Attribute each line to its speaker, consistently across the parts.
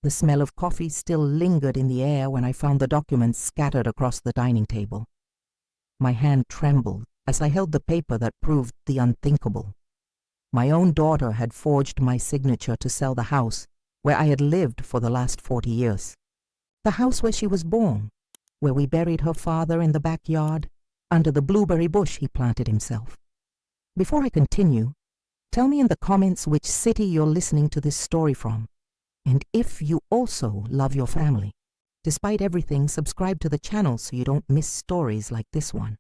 Speaker 1: The smell of coffee still lingered in the air when I found the documents scattered across the dining table. My hand trembled as I held the paper that proved the unthinkable. My own daughter had forged my signature to sell the house where I had lived for the last 40 years. The house where she was born, where we buried her father in the backyard, under the blueberry bush he planted himself. Before I continue, tell me in the comments which city you're listening to this story from, and if you also love your family. Despite everything, subscribe to the channel so you don't miss stories like this one.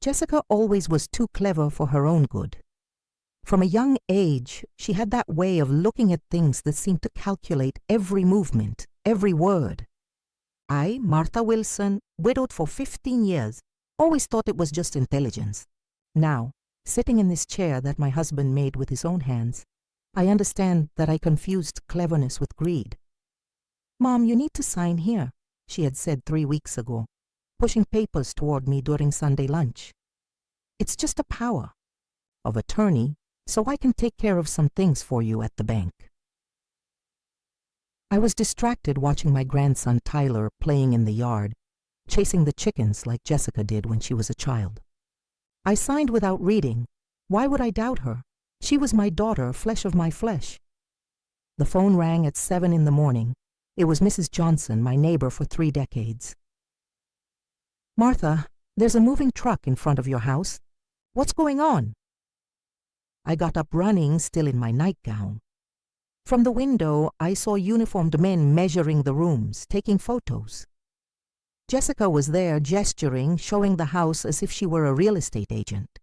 Speaker 1: Jessica always was too clever for her own good. From a young age, she had that way of looking at things that seemed to calculate every movement, every word. I, Martha Wilson, widowed for 15 years, always thought it was just intelligence. Now, sitting in this chair that my husband made with his own hands, I understand that I confused cleverness with greed. "Mom, you need to sign here," she had said 3 weeks ago, pushing papers toward me during Sunday lunch. "It's just a power of attorney, so I can take care of some things for you at the bank." I was distracted watching my grandson Tyler playing in the yard, chasing the chickens like Jessica did when she was a child. I signed without reading. Why would I doubt her? She was my daughter, flesh of my flesh. The phone rang at 7 in the morning. It was Mrs. Johnson, my neighbor for 3 decades. "Martha, there's a moving truck in front of your house. What's going on?" I got up running, still in my nightgown. From the window, I saw uniformed men measuring the rooms, taking photos. Jessica was there, gesturing, showing the house as if she were a real estate agent.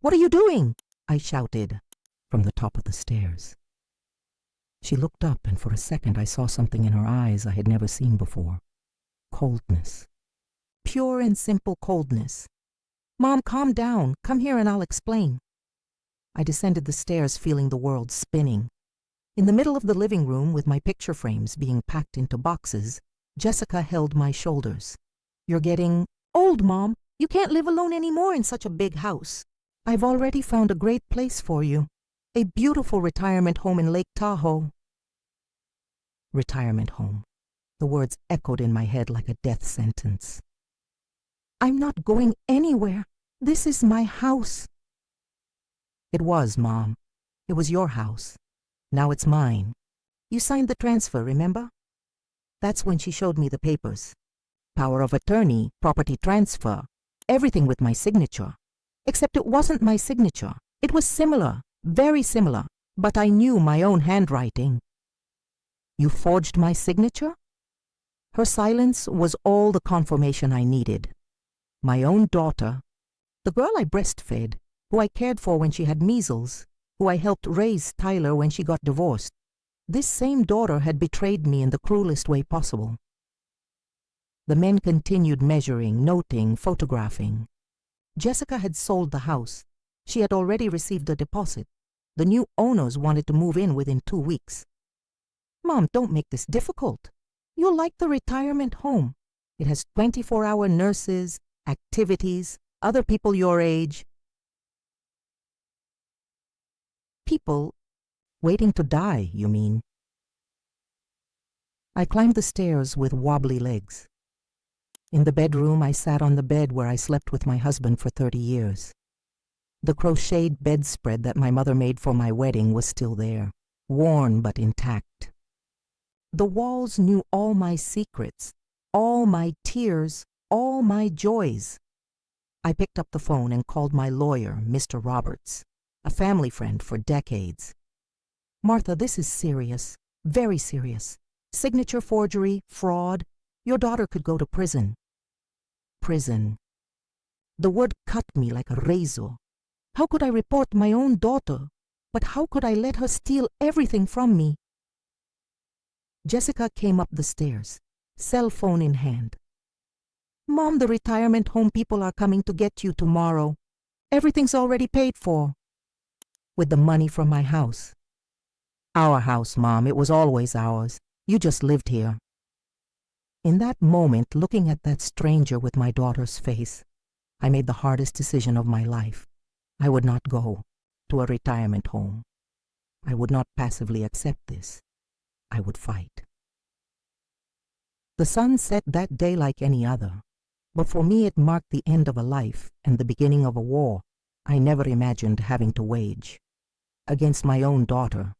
Speaker 1: "What are you doing?" I shouted from the top of the stairs. She looked up, and for a second I saw something in her eyes I had never seen before. Coldness. Pure and simple coldness. "Mom, calm down. Come here and I'll explain." I descended the stairs, feeling the world spinning. In the middle of the living room, with my picture frames being packed into boxes, Jessica held my shoulders. "You're getting old, Mom. You can't live alone anymore in such a big house. I've already found a great place for you. A beautiful retirement home in Lake Tahoe." Retirement home. The words echoed in my head like a death sentence. "I'm not going anywhere. This is my house." "It was, Mom. It was your house. Now it's mine. You signed the transfer, remember?" That's when she showed me the papers. Power of attorney, property transfer, everything with my signature. Except it wasn't my signature. It was similar, very similar, but I knew my own handwriting. "You forged my signature?" Her silence was all the confirmation I needed. My own daughter, the girl I breastfed, who I cared for when she had measles, who I helped raise Tyler when she got divorced. This same daughter had betrayed me in the cruelest way possible. The men continued measuring, noting, photographing. Jessica had sold the house. She had already received a deposit. The new owners wanted to move in within 2 weeks. "Mom, don't make this difficult. You'll like the retirement home. It has 24-hour nurses, activities, other people your age. People waiting to die, you mean?" I climbed the stairs with wobbly legs. In the bedroom, I sat on the bed where I slept with my husband for 30 years. The crocheted bedspread that my mother made for my wedding was still there, worn but intact. The walls knew all my secrets, all my tears, all my joys. I picked up the phone and called my lawyer, Mr. Roberts, a family friend for decades. "Martha, this is serious, very serious. Signature forgery, fraud. Your daughter could go to prison." Prison. The word cut me like a razor. How could I report my own daughter? But how could I let her steal everything from me? Jessica came up the stairs, cell phone in hand. "Mom, the retirement home people are coming to get you tomorrow. Everything's already paid for." "With the money from my house." "Our house, Mom. It was always ours. You just lived here." In that moment, looking at that stranger with my daughter's face, I made the hardest decision of my life. I would not go to a retirement home. I would not passively accept this. I would fight. The sun set that day like any other, but for me it marked the end of a life and the beginning of a war I never imagined having to wage, against my own daughter.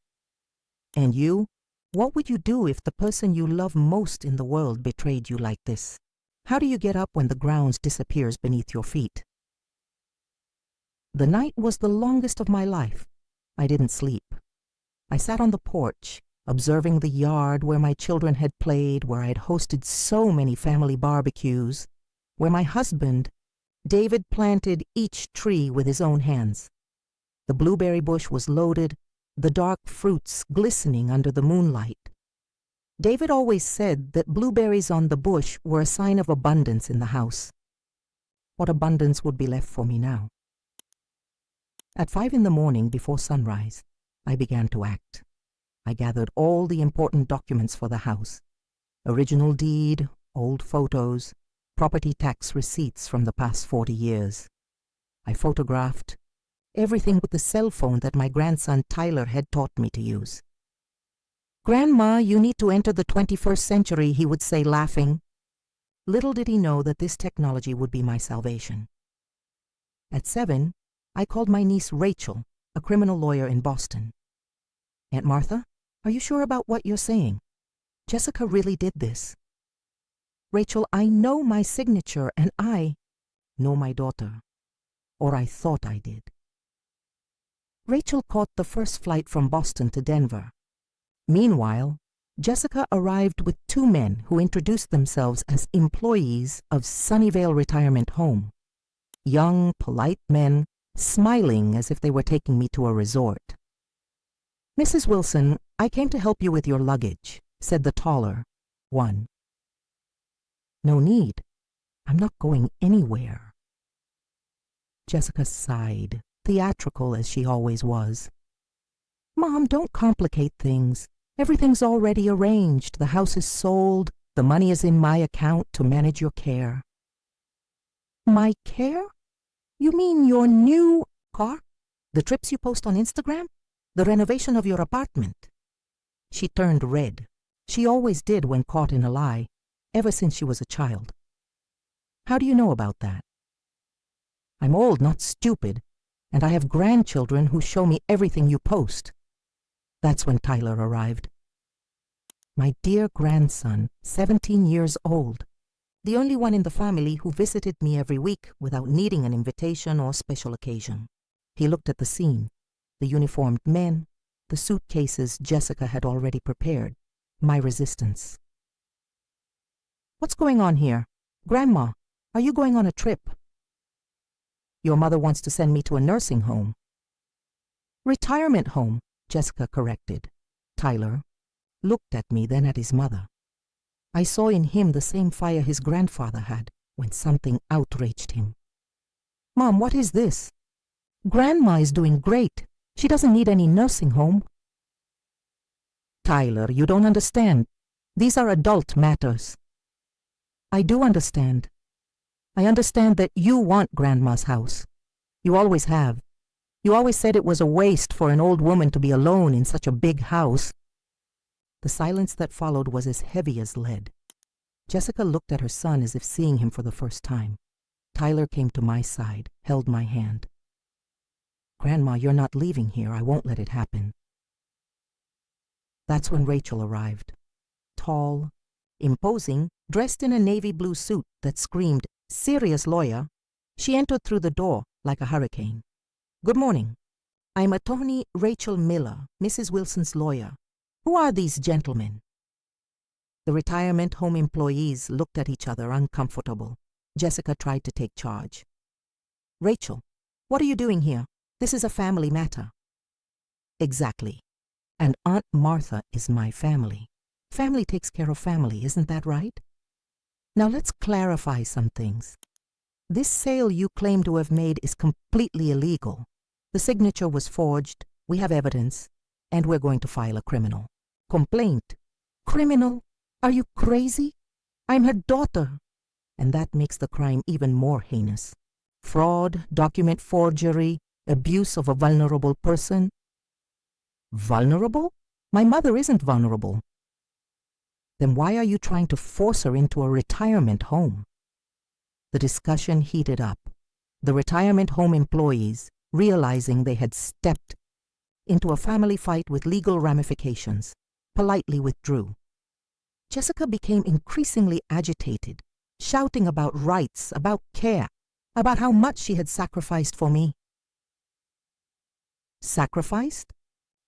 Speaker 1: And you? What would you do if the person you love most in the world betrayed you like this? How do you get up when the ground disappears beneath your feet? The night was the longest of my life. I didn't sleep. I sat on the porch, observing the yard where my children had played, where I had hosted so many family barbecues, where my husband, David, planted each tree with his own hands. The blueberry bush was loaded, the dark fruits glistening under the moonlight. David always said that blueberries on the bush were a sign of abundance in the house. What abundance would be left for me now? At 5 in the morning, before sunrise, I began to act. I gathered all the important documents for the house: original deed, old photos, property tax receipts from the past 40 years. I photographed everything with the cell phone that my grandson Tyler had taught me to use. "Grandma, you need to enter the 21st century," he would say, laughing. Little did he know that this technology would be my salvation. At 7, I called my niece Rachel, a criminal lawyer in Boston. "Aunt Martha, are you sure about what you're saying? Jessica really did this." "Rachel, I know my signature and I know my daughter. Or I thought I did." Rachel caught the first flight from Boston to Denver. Meanwhile, Jessica arrived with 2 men who introduced themselves as employees of Sunnyvale Retirement Home. Young, polite men, smiling as if they were taking me to a resort. "Mrs. Wilson, I came to help you with your luggage," said the taller one. "No need. I'm not going anywhere." Jessica sighed, theatrical as she always was. "Mom, don't complicate things. Everything's already arranged. The house is sold. The money is in my account to manage your care." "My care? You mean your new car? The trips you post on Instagram? The renovation of your apartment?" She turned red. She always did when caught in a lie, ever since she was a child. "How do you know about that?" "I'm old, not stupid, and I have grandchildren who show me everything you post." That's when Tyler arrived. My dear grandson, 17 years old, the only one in the family who visited me every week without needing an invitation or special occasion. He looked at the scene, the uniformed men, the suitcases Jessica had already prepared, my resistance. "What's going on here? Grandma, are you going on a trip?" "Your mother wants to send me to a nursing home." "Retirement home," Jessica corrected. Tyler looked at me, then at his mother. I saw in him the same fire his grandfather had when something outraged him. "Mom, what is this? Grandma is doing great. She doesn't need any nursing home." "Tyler, you don't understand. These are adult matters." "I do understand. I understand that you want Grandma's house. You always have. You always said it was a waste for an old woman to be alone in such a big house." The silence that followed was as heavy as lead. Jessica looked at her son as if seeing him for the first time. Tyler came to my side, held my hand. "Grandma, you're not leaving here. I won't let it happen." That's when Rachel arrived. Tall, imposing, dressed in a navy blue suit that screamed, "Serious lawyer," she entered through the door like a hurricane. "Good morning. I'm attorney Rachel Miller, Mrs. Wilson's lawyer. Who are these gentlemen?" The retirement home employees looked at each other, uncomfortable. Jessica tried to take charge. "Rachel, what are you doing here? This is a family matter." "Exactly. And Aunt Martha is my family. Family takes care of family, isn't that right? Now let's clarify some things. This sale you claim to have made is completely illegal. The signature was forged, we have evidence, and we're going to file a criminal complaint." "Criminal? Are you crazy? I'm her daughter." And that makes the crime even more heinous. Fraud, document forgery, abuse of a vulnerable person. Vulnerable? My mother isn't vulnerable. Then why are you trying to force her into a retirement home? The discussion heated up. The retirement home employees, realizing they had stepped into a family fight with legal ramifications, politely withdrew. Jessica became increasingly agitated, shouting about rights, about care, about how much she had sacrificed for me. Sacrificed?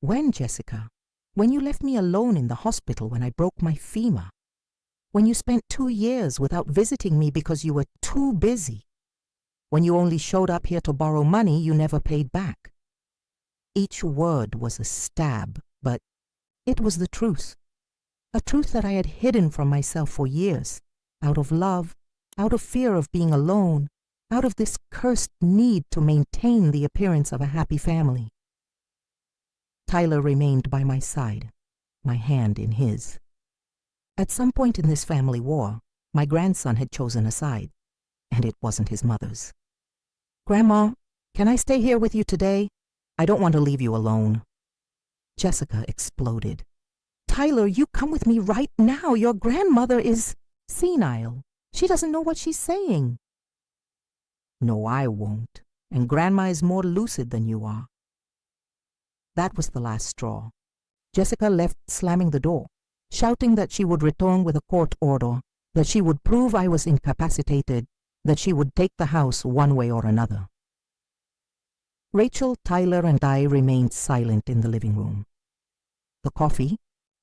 Speaker 1: When, Jessica? When you left me alone in the hospital when I broke my femur. When you spent 2 years without visiting me because you were too busy. When you only showed up here to borrow money you never paid back. Each word was a stab, but it was the truth. A truth that I had hidden from myself for years, out of love, out of fear of being alone, out of this cursed need to maintain the appearance of a happy family. Tyler remained by my side, my hand in his. At some point in this family war, my grandson had chosen a side, and it wasn't his mother's. "Grandma, can I stay here with you today? I don't want to leave you alone." Jessica exploded. "Tyler, you come with me right now. Your grandmother is senile. She doesn't know what she's saying." "No, I won't. And Grandma is more lucid than you are." That was the last straw. Jessica left, slamming the door, shouting that she would return with a court order, that she would prove I was incapacitated, that she would take the house one way or another. Rachel, Tyler, and I remained silent in the living room. The coffee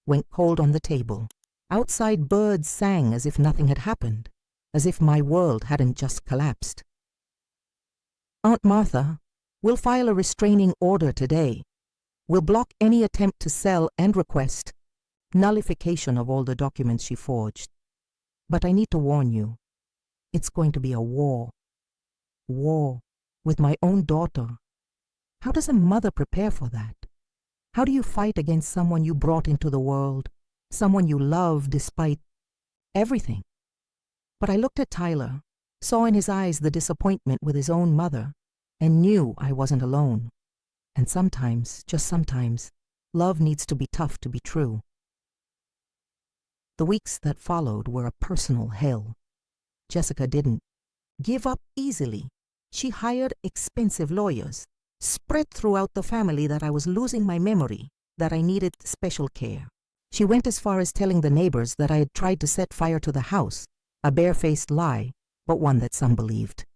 Speaker 1: went cold on the table. Outside birds sang as if nothing had happened, as if my world hadn't just collapsed. "Aunt Martha, we'll file a restraining order today. We'll block any attempt to sell and request nullification of all the documents she forged. But I need to warn you, it's going to be a war. War with my own daughter. How does a mother prepare for that? How do you fight against someone you brought into the world, someone you love despite everything?" But I looked at Tyler, saw in his eyes the disappointment with his own mother, and knew I wasn't alone. And sometimes, just sometimes, love needs to be tough to be true. The weeks that followed were a personal hell. Jessica didn't give up easily. She hired expensive lawyers, spread throughout the family that I was losing my memory, that I needed special care. She went as far as telling the neighbors that I had tried to set fire to the house, a barefaced lie, but one that some believed.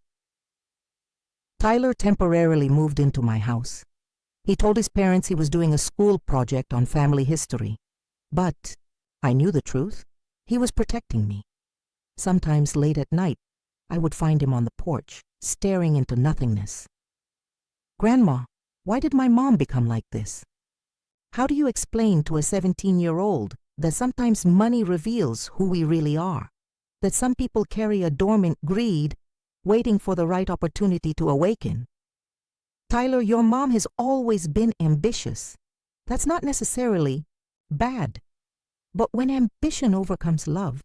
Speaker 1: Tyler temporarily moved into my house. He told his parents he was doing a school project on family history. But I knew the truth. He was protecting me. Sometimes late at night, I would find him on the porch, staring into nothingness. "Grandma, why did my mom become like this? How do you explain to a 17-year-old that sometimes money reveals who we really are? That some people carry a dormant greed, waiting for the right opportunity to awaken? Tyler, your mom has always been ambitious. That's not necessarily bad. But when ambition overcomes love,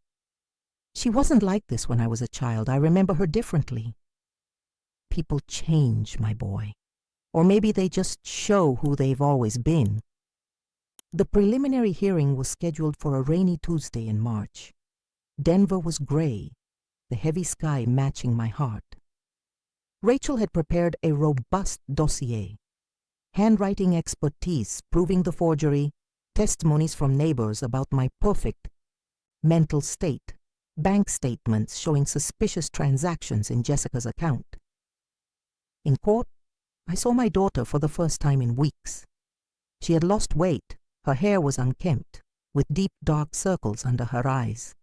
Speaker 1: she wasn't like this when I was a child. I remember her differently. People change, my boy. Or maybe they just show who they've always been." The preliminary hearing was scheduled for a rainy Tuesday in March. Denver was gray, the heavy sky matching my heart. Rachel had prepared a robust dossier. Handwriting expertise proving the forgery, testimonies from neighbors about my perfect mental state, bank statements showing suspicious transactions in Jessica's account. In court, I saw my daughter for the first time in weeks. She had lost weight, her hair was unkempt, with deep dark circles under her eyes.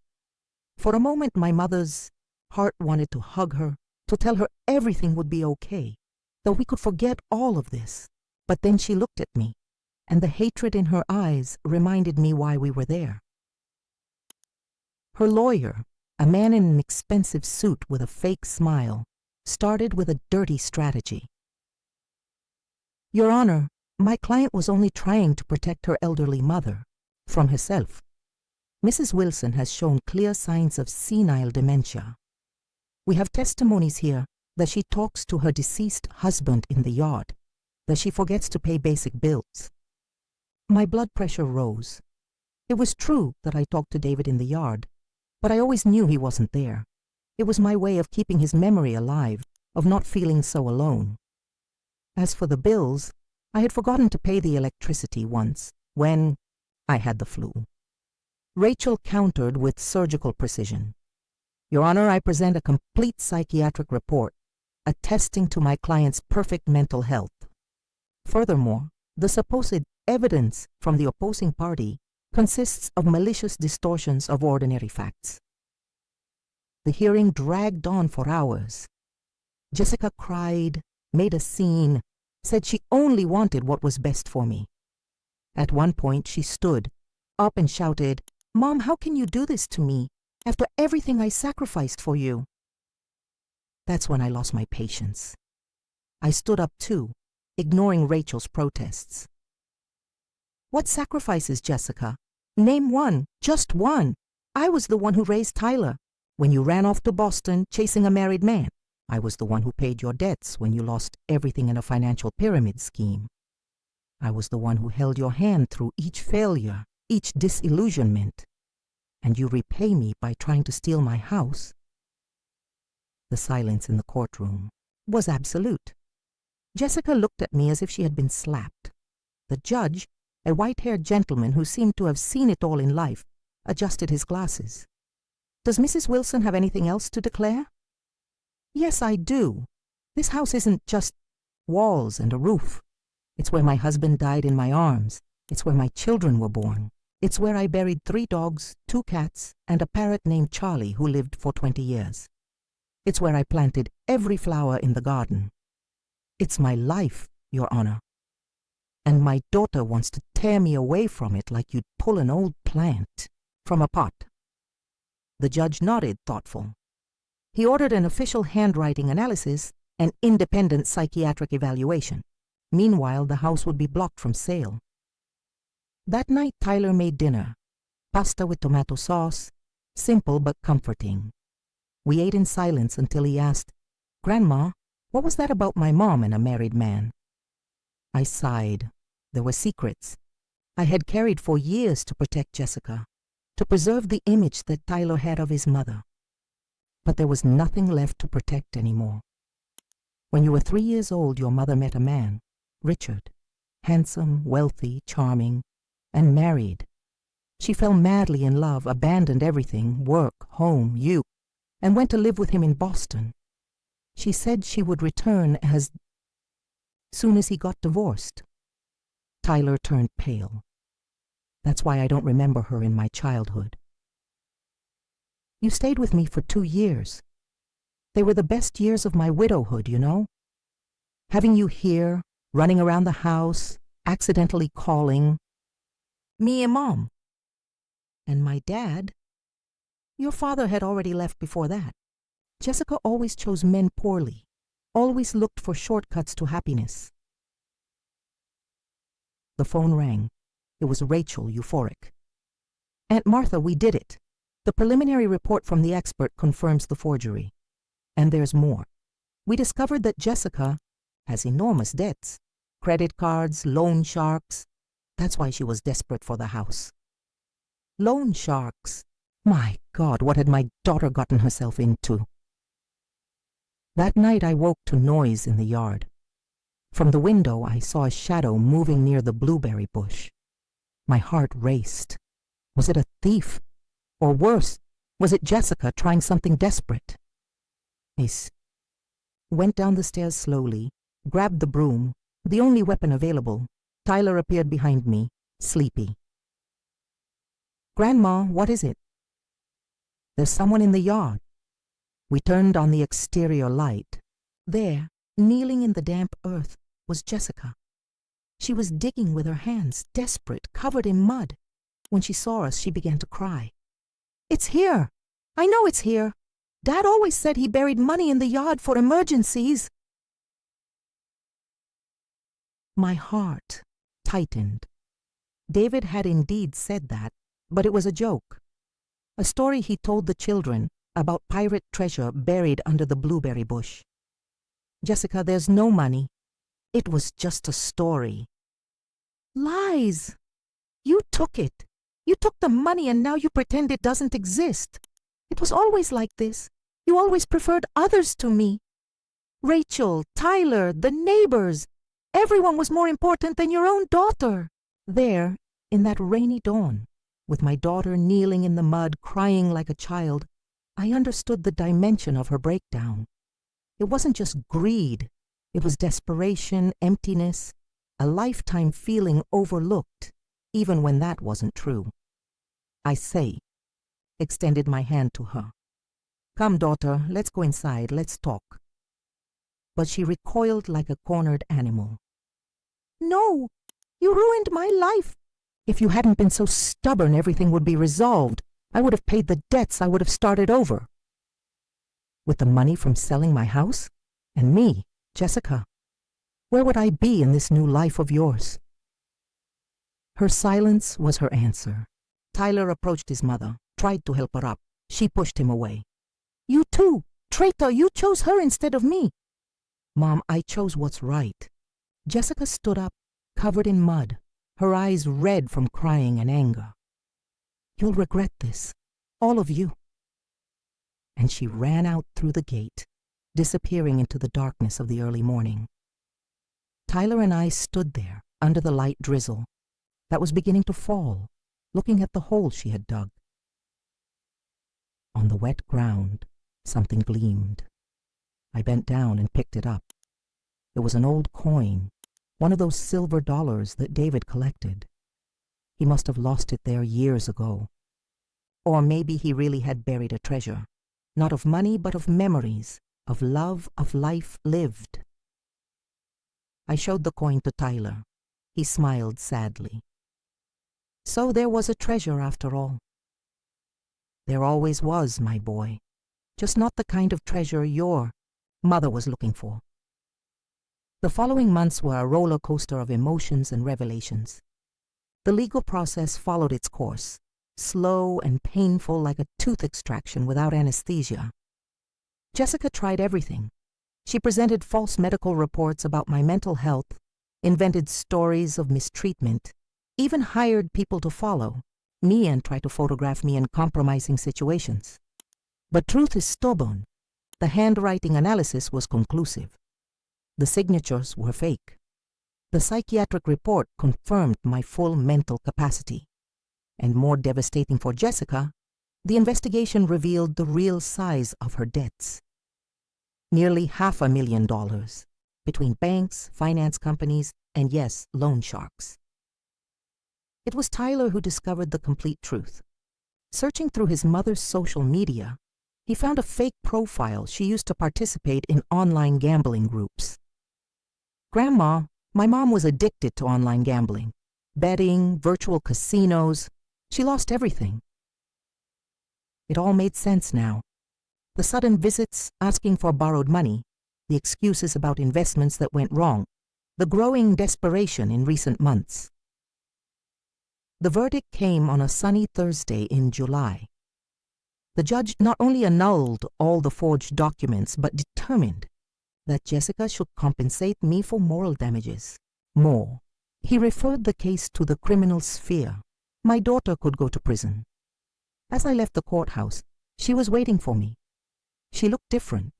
Speaker 1: For a moment my mother's heart wanted to hug her, to tell her everything would be okay, that we could forget all of this. But then she looked at me, and the hatred in her eyes reminded me why we were there. Her lawyer, a man in an expensive suit with a fake smile, started with a dirty strategy. "Your Honor, my client was only trying to protect her elderly mother from herself. Mrs. Wilson has shown clear signs of senile dementia. We have testimonies here that she talks to her deceased husband in the yard, that she forgets to pay basic bills." My blood pressure rose. It was true that I talked to David in the yard, but I always knew he wasn't there. It was my way of keeping his memory alive, of not feeling so alone. As for the bills, I had forgotten to pay the electricity once, when I had the flu. Rachel countered with surgical precision. Your Honor, I present a complete psychiatric report, attesting to my client's perfect mental health. Furthermore, the supposed evidence from the opposing party consists of malicious distortions of ordinary facts. The hearing dragged on for hours. Jessica cried, made a scene, said she only wanted what was best for me. At one point she stood up and shouted, "Mom, how can you do this to me, after everything I sacrificed for you?" That's when I lost my patience. I stood up too, ignoring Rachel's protests. What sacrifices, Jessica? Name one, just one. I was the one who raised Tyler. When you ran off to Boston chasing a married man, I was the one who paid your debts when you lost everything in a financial pyramid scheme. I was the one who held your hand through each failure, each disillusionment. And you repay me by trying to steal my house. The silence in the courtroom was absolute. Jessica looked at me as if she had been slapped. The judge, a white-haired gentleman who seemed to have seen it all in life, adjusted his glasses. Does Mrs. Wilson have anything else to declare? Yes, I do. This house isn't just walls and a roof. It's where my husband died in my arms. It's where my children were born. It's where I buried 3 dogs, 2 cats, and a parrot named Charlie who lived for 20 years. It's where I planted every flower in the garden. It's my life, Your Honor. And my daughter wants to tear me away from it like you'd pull an old plant from a pot. The judge nodded, thoughtful. He ordered an official handwriting analysis and independent psychiatric evaluation. Meanwhile, the house would be blocked from sale. That night, Tyler made dinner. Pasta with tomato sauce, simple but comforting. We ate in silence until he asked, "Grandma, what was that about my mom and a married man?" I sighed. There were secrets I had carried for years to protect Jessica, to preserve the image that Tyler had of his mother. But there was nothing left to protect anymore. When you were 3 years old, your mother met a man, Richard, handsome, wealthy, charming, and married. She fell madly in love, abandoned everything, work, home, you, and went to live with him in Boston. She said she would return as soon as he got divorced. Tyler turned pale. That's why I don't remember her in my childhood. You stayed with me for 2 years. They were the best years of my widowhood, you know. Having you here, running around the house, accidentally calling. Me and Mom. And my dad. Your father had already left before that. Jessica always chose men poorly, always looked for shortcuts to happiness. The phone rang. It was Rachel, euphoric. "Aunt Martha, we did it. The preliminary report from the expert confirms the forgery. And there's more. We discovered that Jessica has enormous debts. Credit cards, loan sharks. That's why she was desperate for the house." Loan sharks. My God, what had my daughter gotten herself into? That night I woke to noise in the yard. From the window I saw a shadow moving near the blueberry bush. My heart raced. Was it a thief? Or worse, was it Jessica trying something desperate? I went down the stairs slowly, grabbed the broom, the only weapon available. Tyler appeared behind me, sleepy. "Grandma, what is it?" "There's someone in the yard." We turned on the exterior light. There, kneeling in the damp earth, was Jessica. She was digging with her hands, desperate, covered in mud. When she saw us, she began to cry. "It's here! I know it's here! Dad always said he buried money in the yard for emergencies." My heart tightened. David had indeed said that, but it was a joke. A story he told the children about pirate treasure buried under the blueberry bush. "Jessica, there's no money. It was just a story." "Lies! You took it. You took the money and now you pretend it doesn't exist. It was always like this. You always preferred others to me. Rachel, Tyler, the neighbors. Everyone was more important than your own daughter. There, in that rainy dawn, with my daughter kneeling in the mud, crying like a child, I understood the dimension of her breakdown. It wasn't just greed. It was desperation, emptiness, a lifetime feeling overlooked, even when that wasn't true. I extended my hand to her. Come, daughter, let's go inside, let's talk. But she recoiled like a cornered animal. No, you ruined my life. If you hadn't been so stubborn, everything would be resolved. I would have paid the debts, I would have started over. With the money from selling my house? And me, Jessica? Where would I be in this new life of yours? Her silence was her answer. Tyler approached his mother, tried to help her up. She pushed him away. You too, traitor, you chose her instead of me. Mom, I chose what's right. Jessica stood up, covered in mud, her eyes red from crying and anger. You'll regret this, all of you. And she ran out through the gate, disappearing into the darkness of the early morning. Tyler and I stood there under the light drizzle that was beginning to fall, looking at the hole she had dug. On the wet ground, something gleamed. I bent down and picked it up. It was an old coin, one of those silver dollars that David collected. He must have lost it there years ago. Or maybe he really had buried a treasure, not of money but of memories, of love, of life lived. I showed the coin to Tyler. He smiled sadly. So there was a treasure after all. There always was, my boy, just not the kind of treasure your mother was looking for. The following months were a roller coaster of emotions and revelations. The legal process followed its course, slow and painful like a tooth extraction without anesthesia. Jessica tried everything. She presented false medical reports about my mental health, invented stories of mistreatment, even hired people to follow me and try to photograph me in compromising situations. But truth is stubborn. The handwriting analysis was conclusive. The signatures were fake. The psychiatric report confirmed my full mental capacity. And more devastating for Jessica, the investigation revealed the real size of her debts. Nearly $500,000 between banks, finance companies, and yes, loan sharks. It was Tyler who discovered the complete truth. Searching through his mother's social media, he found a fake profile she used to participate in online gambling groups. Grandma, my mom was addicted to online gambling, betting, virtual casinos. She lost everything. It all made sense now. The sudden visits asking for borrowed money, the excuses about investments that went wrong, the growing desperation in recent months. The verdict came on a sunny Thursday in July. The judge not only annulled all the forged documents, but determined that Jessica should compensate me for moral damages. More, he referred the case to the criminal sphere. My daughter could go to prison. As I left the courthouse, she was waiting for me. She looked different,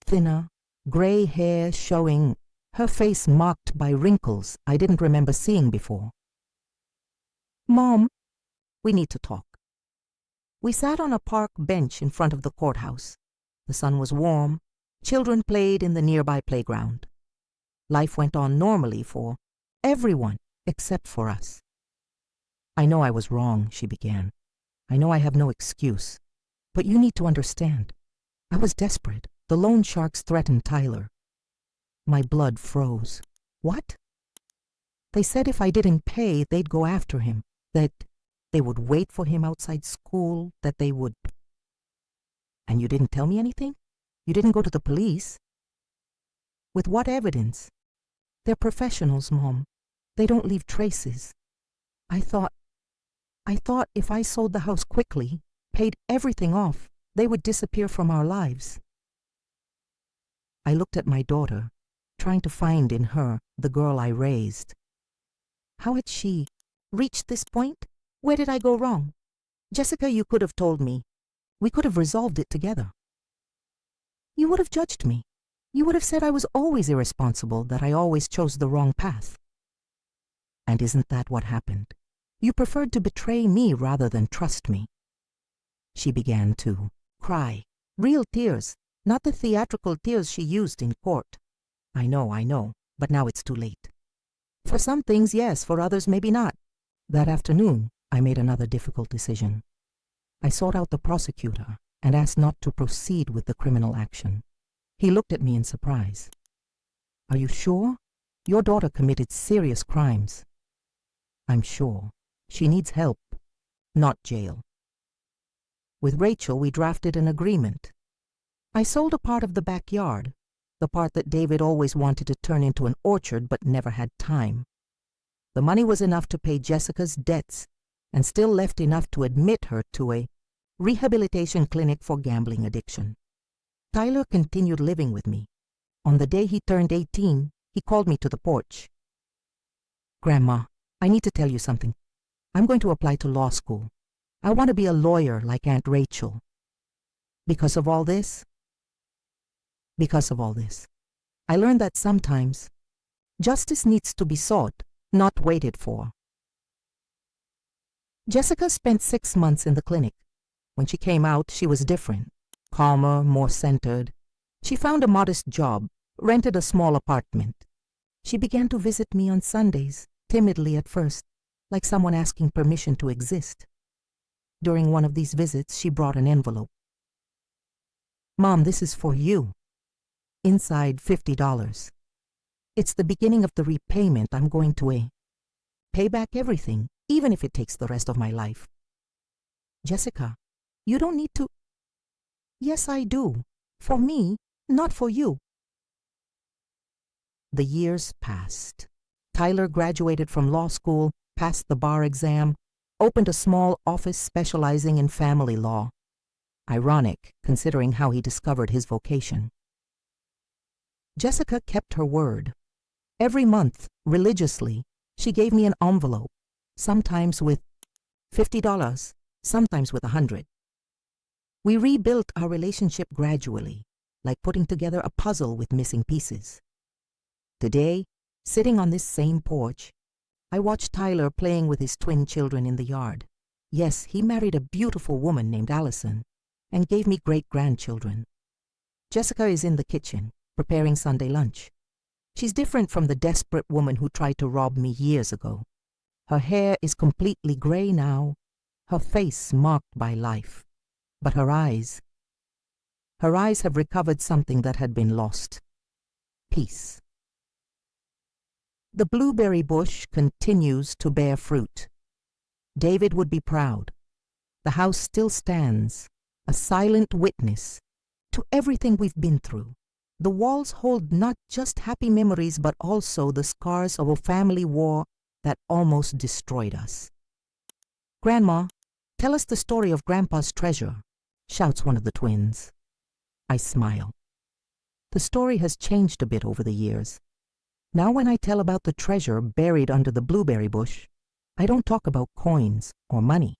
Speaker 1: thinner, gray hair showing, her face marked by wrinkles I didn't remember seeing before. Mom, we need to talk. We sat on a park bench in front of the courthouse. The sun was warm. Children played in the nearby playground. Life went on normally for everyone except for us. I know I was wrong, she began. I know I have no excuse. But you need to understand. I was desperate. The loan sharks threatened Tyler. My blood froze. What? They said if I didn't pay, they'd go after him. That they would wait for him outside school, that they would... And you didn't tell me anything? You didn't go to the police? With what evidence? They're professionals, Mom. They don't leave traces. I thought if I sold the house quickly, paid everything off, they would disappear from our lives. I looked at my daughter, trying to find in her the girl I raised. How had she reached this point? Where did I go wrong? Jessica, you could have told me. We could have resolved it together. You would have judged me. You would have said I was always irresponsible, that I always chose the wrong path. And isn't that what happened? You preferred to betray me rather than trust me. She began to cry. Real tears, not the theatrical tears she used in court. I know, but now it's too late. For some things, yes, for others, maybe not. That afternoon, I made another difficult decision. I sought out the prosecutor and asked not to proceed with the criminal action. He looked at me in surprise. Are you sure? Your daughter committed serious crimes. I'm sure. She needs help, not jail. With Rachel, we drafted an agreement. I sold a part of the backyard, the part that David always wanted to turn into an orchard but never had time. The money was enough to pay Jessica's debts and still left enough to admit her to a rehabilitation clinic for gambling addiction. Tyler continued living with me. On the day he turned 18, he called me to the porch. Grandma, I need to tell you something. I'm going to apply to law school. I want to be a lawyer like Aunt Rachel. Because of all this, I learned that sometimes justice needs to be sought, not waited for. Jessica spent 6 months in the clinic. When she came out, she was different, calmer, more centered. She found a modest job, rented a small apartment. She began to visit me on Sundays, timidly at first, like someone asking permission to exist. During one of these visits, she brought an envelope. Mom, this is for you. Inside $50. It's the beginning of the repayment I'm going to pay back everything, even if it takes the rest of my life. Jessica, you don't need to. Yes, I do. For me, not for you. The years passed. Tyler graduated from law school, passed the bar exam, opened a small office specializing in family law. Ironic, considering how he discovered his vocation. Jessica kept her word. Every month, religiously, she gave me an envelope, sometimes with $50, sometimes with $100. We rebuilt our relationship gradually, like putting together a puzzle with missing pieces. Today, sitting on this same porch, I watch Tyler playing with his twin children in the yard. Yes, he married a beautiful woman named Allison and gave me great-grandchildren. Jessica is in the kitchen, preparing Sunday lunch. She's different from the desperate woman who tried to rob me years ago. Her hair is completely gray now, her face marked by life. But her eyes have recovered something that had been lost. Peace. The blueberry bush continues to bear fruit. David would be proud. The house still stands, a silent witness to everything we've been through. The walls hold not just happy memories, but also the scars of a family war that almost destroyed us. Grandma, tell us the story of Grandpa's treasure, shouts one of the twins. I smile. The story has changed a bit over the years. Now when I tell about the treasure buried under the blueberry bush, I don't talk about coins or money.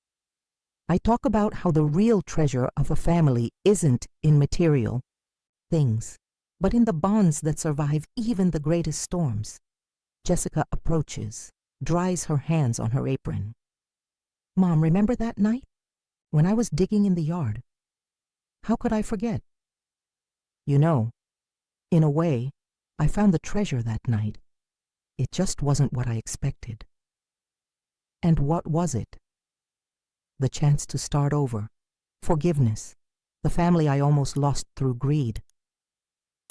Speaker 1: I talk about how the real treasure of a family isn't in material things, but in the bonds that survive even the greatest storms. Jessica approaches, dries her hands on her apron. Mom, remember that night? When I was digging in the yard? How could I forget? You know, in a way, I found the treasure that night. It just wasn't what I expected. And what was it? The chance to start over, forgiveness, the family I almost lost through greed.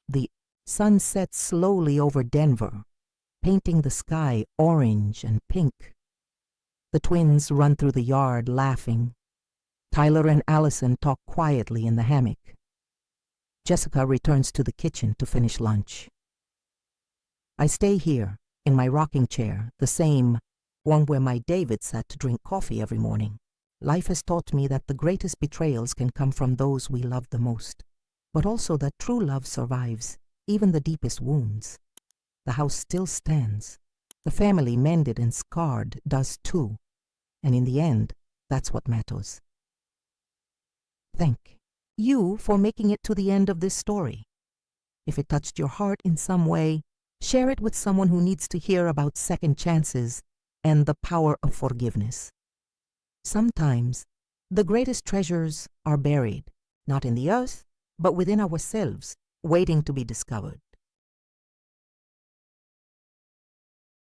Speaker 1: The sun sets slowly over Denver, painting the sky orange and pink. The twins run through the yard laughing. Tyler and Allison talk quietly in the hammock. Jessica returns to the kitchen to finish lunch. I stay here, in my rocking chair, the same one where my David sat to drink coffee every morning. Life has taught me that the greatest betrayals can come from those we love the most, but also that true love survives even the deepest wounds. The house still stands. The family, mended and scarred, does too. And in the end, that's what matters. Thank you for making it to the end of this story. If it touched your heart in some way, share it with someone who needs to hear about second chances and the power of forgiveness. Sometimes, the greatest treasures are buried, not in the earth, but within ourselves, waiting to be discovered.